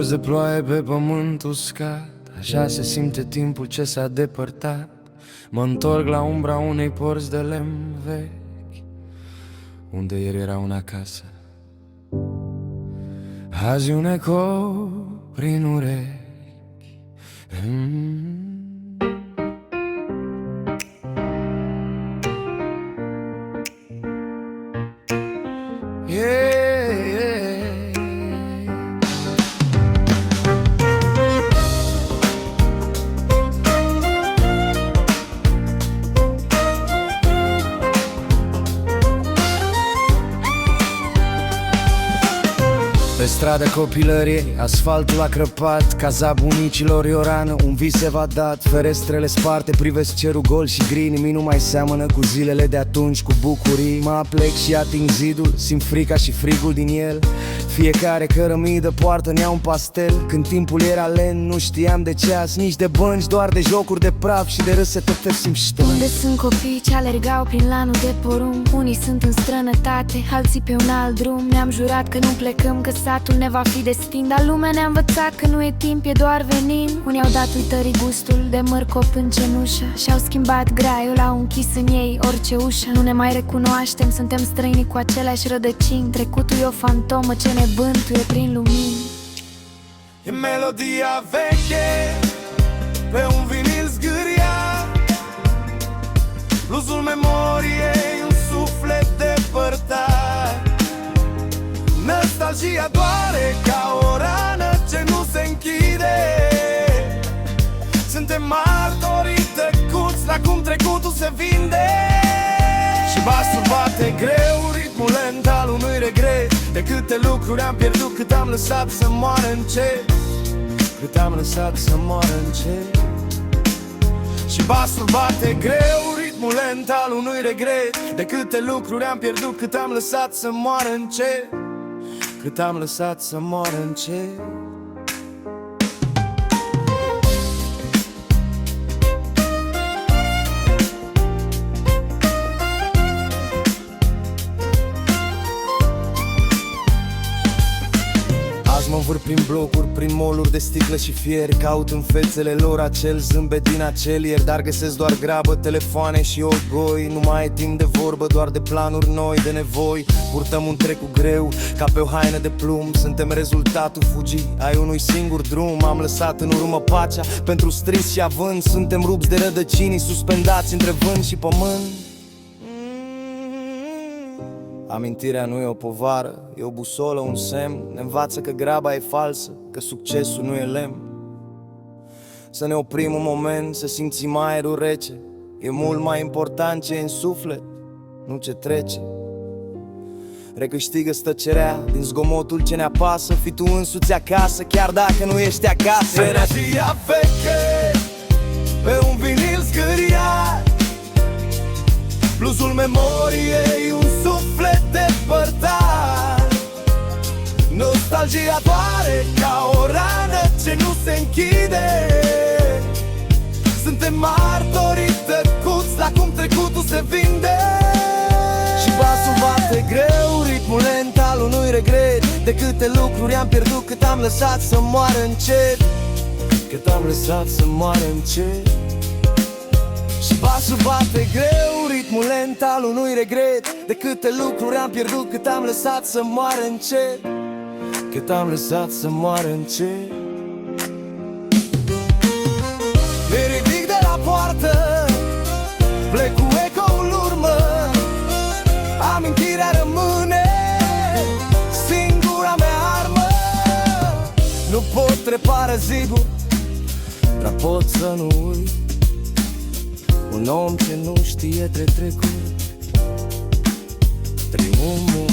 roz de ploaie pe pământ uscat, așa se simte timpul ce s-a depărtat. Mă întorc la umbra unei porți de lemn vechi, unde ieri era una casă. Azi un ecou prin urechi. Pe stradă copilăriei, asfaltul a crăpat, caza bunicilor e o rană, un vis evadat. Ferestrele sparte, privesc cerul gol și gri, nimic nu mai seamănă cu zilele de atunci, cu bucurii. Mă aplec și ating zidul, simt frica și frigul din el. Fiecare cărămidă poartă-n ea un pastel. Când timpul era lent, nu știam de ceas, nici de bănci, doar de jocuri de praf și de râsete pe simștel. Unde sunt copii ce alergau prin lanul de porumb? Unii sunt în străinătate, alții pe un alt drum. Ne-am jurat că nu plecăm, că satul ne va fi destin, dar lumea ne-a învățat că nu e timp, e doar venin. Unii au dat uitării gustul de mărcop în cenușă și-au schimbat graiul, au închis în ei orice ușă. Nu ne mai recunoaștem, suntem străini cu aceleași rădăcini. Trecutul e o fantomă ce ne bântuie prin lumini. E melodia veche pe un vinil zgâriat, bluzul memoriei, un suflet depărtat. Nostalgia doare ca o rană ce nu se închide. Suntem martorii tăcuți la cum trecutul se vinde. Și basul bate greu, ritmul lent al unui regret. De câte lucruri am pierdut, cât am lăsat să moară încet, cât am lăsat să moară încet. Și basul bate greu, ritmul lent al unui regret. De câte lucruri am pierdut, cât am lăsat să moară încet, cât am lăsat să moară încet. Mă învârt prin blocuri, prin moluri de sticlă și fier. Caut în fețele lor acel zâmbet din acel ieri, dar găsesc doar grabă, telefoane și orgoi. Nu mai e timp de vorbă, doar de planuri noi, de nevoi. Purtăm un trecut greu, ca pe o haină de plumb. Suntem rezultatul fugii ai unui singur drum. Am lăsat în urmă pacea pentru stris și avânt. Suntem rupți de rădăcini, suspendați între vânt și pământ. Amintirea nu e o povară, e o busolă, un semn. Ne învață că graba e falsă, că succesul nu e lemn. Să ne oprim un moment, să simțim aerul rece. E mult mai important ce e în suflet, nu ce trece. Recâștigă stăcerea din zgomotul ce ne apasă. Fii tu însuți acasă, chiar dacă nu ești acasă. Energia veche pe un vinil zgâriat, bluzul memoriei, un suflet depărtat. Nostalgia doare ca o rană ce nu se închide. Suntem martorii tăcuți la cum trecutul se vinde. Și basul bate greu, ritmul lent al unui regret. De câte lucruri am pierdut, cât am lăsat să moară încet, cât am lăsat să moară încet. Și basul bate greu, ritmul lent al unui regret. De câte lucruri am pierdut, cât am lăsat să moară încet, cât am lăsat să moară încet. Me ridic de la poartă, plec cu ecoul urmă. Amintirea rămâne singura mea armă. Nu pot repara zidul, dar pot să nu uit un om ce nu știe de trecut. Triumul